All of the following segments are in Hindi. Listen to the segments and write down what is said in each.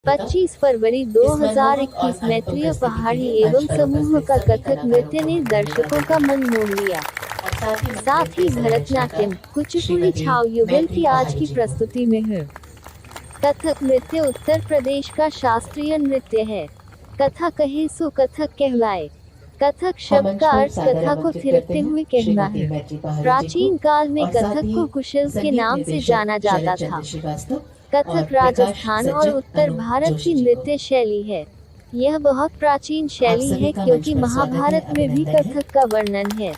25 फरवरी 2021 मैत्रीय पहाड़ी एवं समूह का कथक नृत्य ने दर्शकों का मन मोह लिया। साथ ही भरतनाट्यम, कुचिपुड़ी छाव युगल की आज की प्रस्तुति में है। कथक नृत्य उत्तर प्रदेश का शास्त्रीय नृत्य है। कथा कहे सो कथक कहलाए। कथक शब्द का अर्थ कथा को थिरकते हुए कहना है। प्राचीन काल में कथक को कुशल के नाम से जाना जाता था। कथक राजस्थान और उत्तर भारत की नृत्य शैली है। यह बहुत प्राचीन शैली है क्योंकि महाभारत में भी कथक का वर्णन है।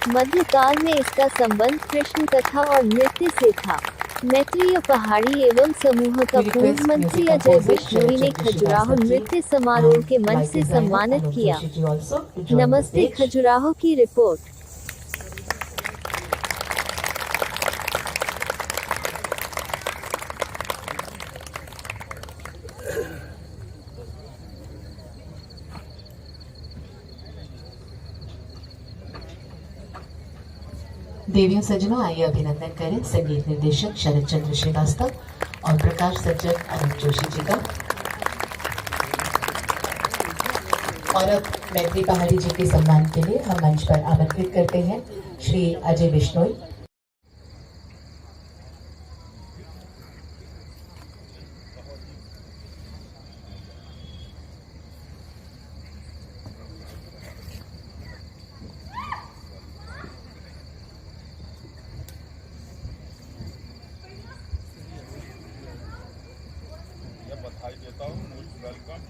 मध्यकाल में इसका संबंध कृष्ण कथा और नृत्य से था। मैत्रीय पहाड़ी एवं समूह का पूर्व मंत्री अजय बिश्नोई ने खजुराहो नृत्य समारोह के मंच से सम्मानित किया। नमस्ते खजुराहो की रिपोर्ट। देवियों सज्जनों, आइए अभिनंदन करें संगीत निर्देशक शरद चंद्र श्रीवास्तव और प्रकाश सज्जन अनंत जोशी जी का। और अब मैत्री पहाड़ी जी के सम्मान के लिए हम मंच पर आमंत्रित करते हैं श्री अजय बिश्नोई। बधाई देता हूँ। Most welcome.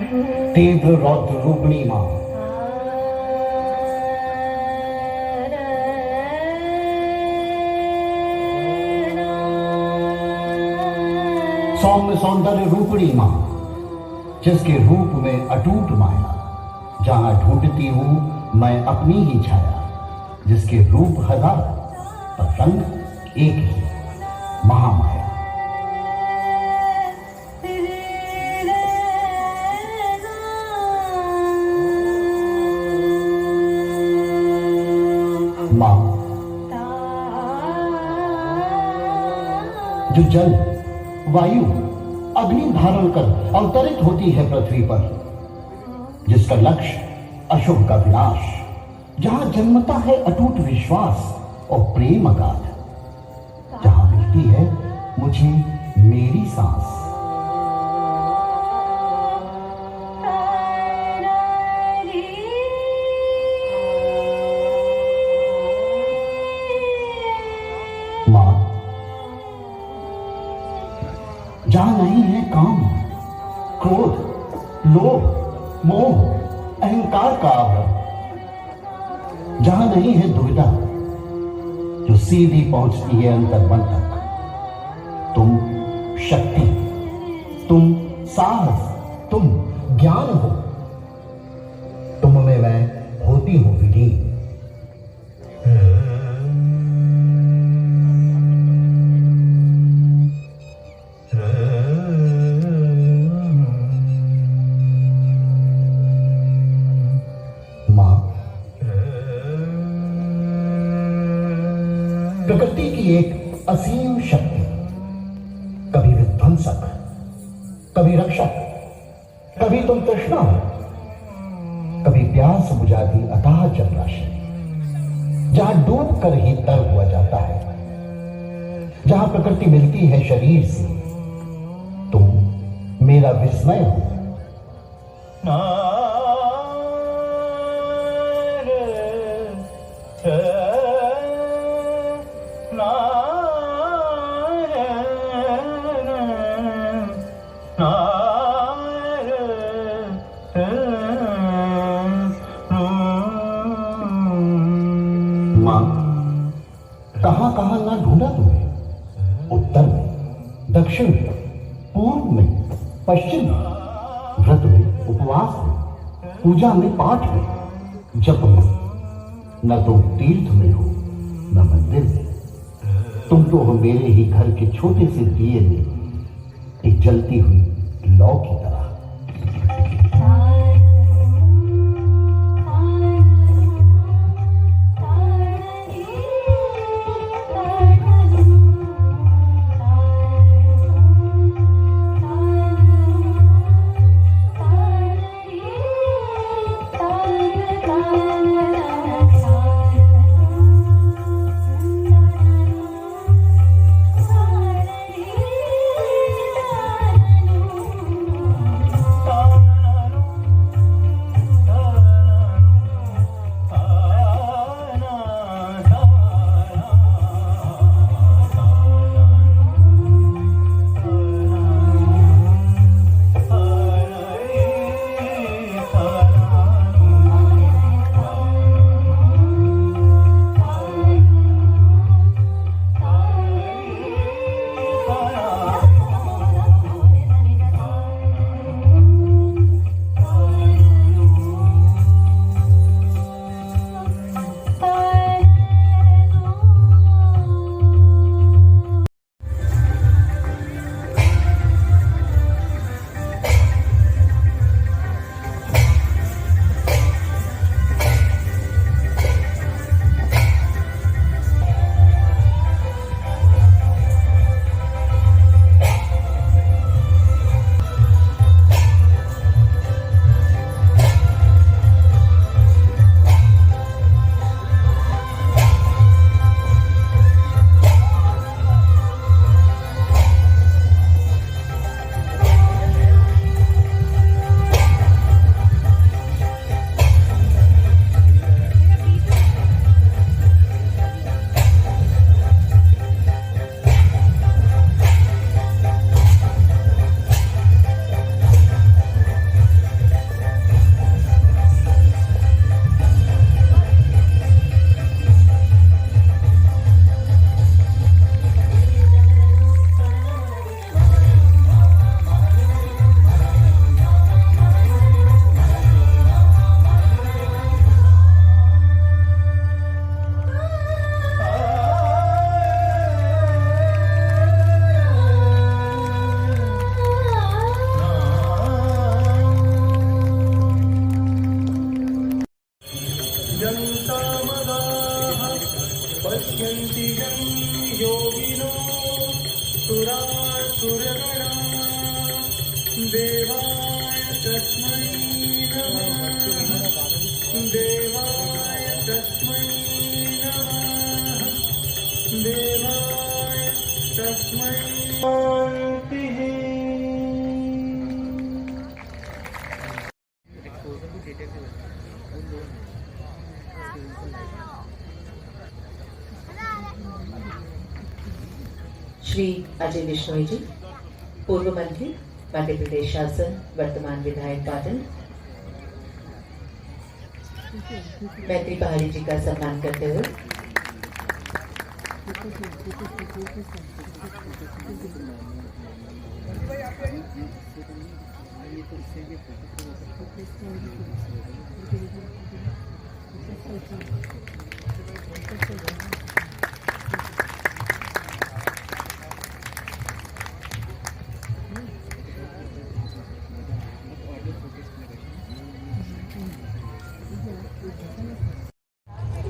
तीव्र रौद्र रूपिणी मां, सौम्य सौंदर्य रूपिणी मां, जिसके रूप में अटूट माया, जहां ढूंढती हूं मैं अपनी ही छाया, जिसके रूप हजार पर रंग एक ही, महामाया। मां, जो जल, वायु, अग्नि धारण कर अवतरित होती है पृथ्वी पर, जिसका लक्ष्य अशुभ का विनाश, जहां जन्मता है अटूट विश्वास और प्रेम अगाध, जहां मिलती है मुझे मेरी सांस। मां, जहां नहीं है काम, क्रोध, लोभ, मोह, अहंकार का आवरण, जहां नहीं है दुविधा जो सीधी पहुंचती है अंतर्मन तक, तुम शक्ति, तुम साहस, तुम ज्ञान हो, तुम में मैं होती हूं विलीन। प्रकृति की एक असीम शक्ति, कभी विध्वंसक, कभी रक्षक, कभी तुम तृष्णा हो, कभी प्यास बुझाती अथाह जलराशि, जहां डूब कर ही तर हुआ जाता है, जहां प्रकृति मिलती है शरीर से, तुम मेरा विस्मय हो। मां, कहां कहां ना ढूंढा तुम्हें, उत्तर में, दक्षिण में, पूर्व में, पश्चिम में, व्रत में, उपवास में, पूजा में, पाठ में, जप में, न तुम तीर्थ में हो न मंदिर में, तुम तो हो मेरे ही घर के छोटे से दिए में एक जलती हुई लौ की तरह। श्री अजय बिश्नोई जी, पूर्व मंत्री, मध्य प्रदेश शासन, वर्तमान विधायक पाटन, मैत्री पहाड़ी जी का सम्मान करते हुए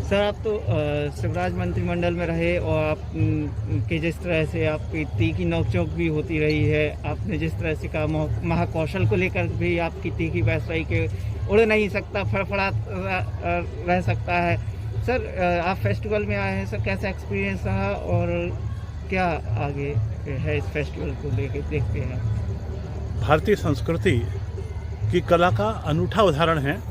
सर, आप तो शिवराज मंत्रिमंडल में रहे और आप कि जिस तरह से आपकी तीखी नोकझोंक भी होती रही है, आपने जिस तरह से कहा महाकौशल को लेकर भी आपकी तीखी बहस रही कि उड़ नहीं सकता, फड़फड़ा रह सकता है। सर, आप फेस्टिवल में आए हैं, सर कैसा एक्सपीरियंस रहा और क्या आगे है इस फेस्टिवल को लेकर देखते हैं? भारतीय संस्कृति की कला का अनूठा उदाहरण है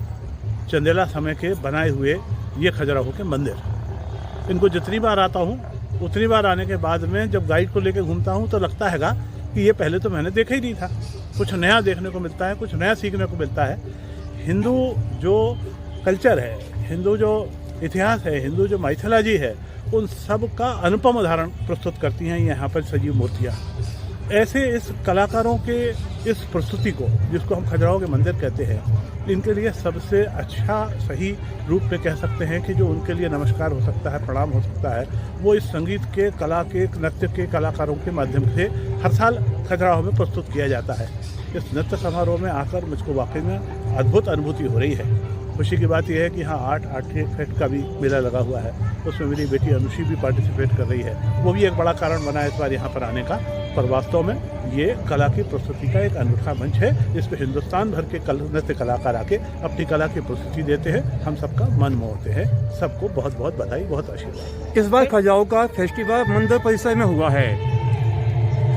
चंदेला समय के बनाए हुए ये खजुराहो के मंदिर। इनको जितनी बार आता हूँ उतनी बार आने के बाद में जब गाइड को लेकर घूमता हूँ तो लगता हैगा कि ये पहले तो मैंने देखा ही नहीं था। कुछ नया देखने को मिलता है, कुछ नया सीखने को मिलता है। हिंदू जो कल्चर है, हिंदू जो इतिहास है, हिंदू जो माइथोलॉजी है, उन सब का अनुपम उदाहरण प्रस्तुत करती हैं यहाँ पर सजीव मूर्तियाँ। ऐसे इस कलाकारों के इस प्रस्तुति को, जिसको हम खजुराहो के मंदिर कहते हैं, इनके लिए सबसे अच्छा सही रूप में कह सकते हैं कि जो उनके लिए नमस्कार हो सकता है, प्रणाम हो सकता है, वो इस संगीत के, कला के, नृत्य के कलाकारों के माध्यम से हर साल खजुराहो में प्रस्तुत किया जाता है। इस नृत्य समारोह में आकर मुझको वाकई में अद्भुत अनुभूति हो रही है। खुशी की बात यह है कि हाँ, आर्ट फेस्ट का भी मेला लगा हुआ है, उसमें मेरी बेटी अनुषी भी पार्टिसिपेट कर रही है। वो भी एक बड़ा कारण बना है इस बार यहाँ पर आने का। पर वास्तव में ये कला की प्रस्तुति का एक अनूठा मंच है, जिस पर हिंदुस्तान भर के नृत्य कलाकार आके अपनी कला की प्रस्तुति देते हैं, हम सबका मन मोहते हैं। सबको बहुत बहुत बधाई, बहुत आशीर्वाद। इस बार खजुराहो का फेस्टिवल मंदिर परिसर में हुआ है,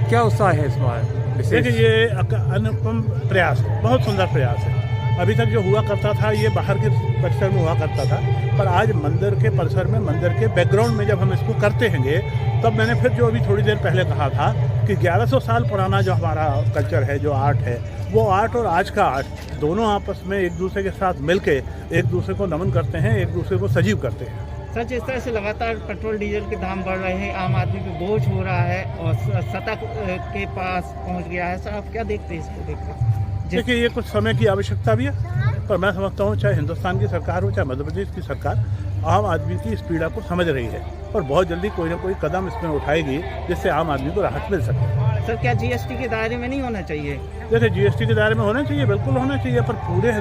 क्या उत्साह है इस बार? देखिए, ये अनुपम प्रयास है, बहुत सुंदर प्रयास है। अभी तक जो हुआ करता था ये बाहर के परिसर में हुआ करता था, पर आज मंदिर के परिसर में, मंदिर के बैकग्राउंड में जब हम इसको करते हैंगे, तब मैंने फिर जो अभी थोड़ी देर पहले कहा था कि 1100 साल पुराना जो हमारा कल्चर है, जो आर्ट है, वो आर्ट और आज का आर्ट दोनों आपस में एक दूसरे के साथ मिलके एक दूसरे को नमन करते हैं, एक दूसरे को सजीव करते हैं। सर, जिस तरह से लगातार पेट्रोल डीजल के दाम बढ़ रहे हैं, आम आदमी पे बोझ हो रहा है और सत्ता के पास पहुंच गया है, सर आप क्या देखते हैं इसको देखते? देखिए, ये कुछ समय की आवश्यकता भी है, पर मैं समझता हूँ चाहे हिंदुस्तान की सरकार हो, चाहे मध्य प्रदेश की सरकार, आम आदमी की इस पीड़ा को समझ रही है और बहुत जल्दी कोई ना कोई कदम इसमें उठाएगी जिससे आम आदमी को राहत मिल सके। सर, क्या जीएसटी के दायरे में नहीं होना चाहिए? देखिए, जीएसटी के दायरे में होना चाहिए, बिल्कुल होना चाहिए, पर पूरे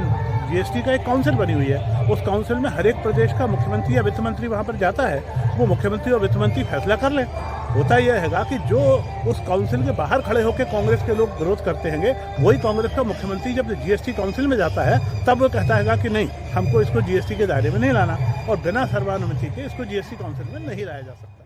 जीएसटी का एक काउंसिल बनी हुई है। उस काउंसिल में हर एक प्रदेश का मुख्यमंत्री या वित्त मंत्री वहाँ पर जाता है, वो मुख्यमंत्री और वित्त मंत्री फैसला कर ले। होता यह हैगा कि जो उस काउंसिल के बाहर खड़े होकर कांग्रेस के लोग विरोध करते हैंगे, वही कांग्रेस का मुख्यमंत्री जब जीएसटी काउंसिल में जाता है तब वो कहता हैगा कि नहीं, हमको इसको जीएसटी के दायरे में नहीं लाना, और बिना सर्वानुमति के इसको जीएसटी काउंसिल में नहीं लाया जा सकता।